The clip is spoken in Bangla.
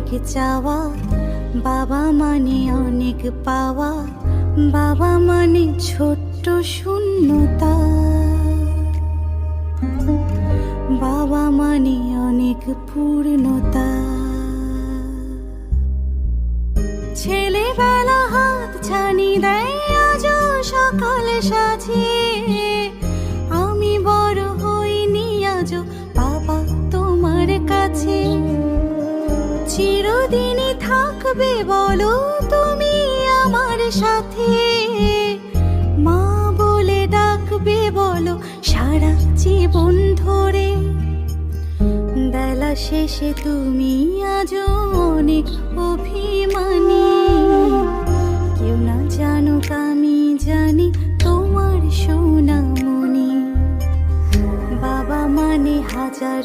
অনেক চাওয়া, বাবা মানে অনেক পাওয়া, বাবা মানে ছোট্ট শূন্যতা, বাবা মানে অনেক পূর্ণতা। ছেলেবেলা হাত ছানি দেয় আজও সকাল সাজিয়ে, আমি বড় হইনি আজও বাবা তোমার কাছে। চিরদিনই থাকবে বলো তুমি আমার সাথে, মা বলে ডাকবে বলো সারা জীবন ধরে। বেলা শেষে তুমি আজও অনেক অভিমানী, কেউ না জানুক আমি জানি তোমার সোনামণি। বাবা মানে হাজার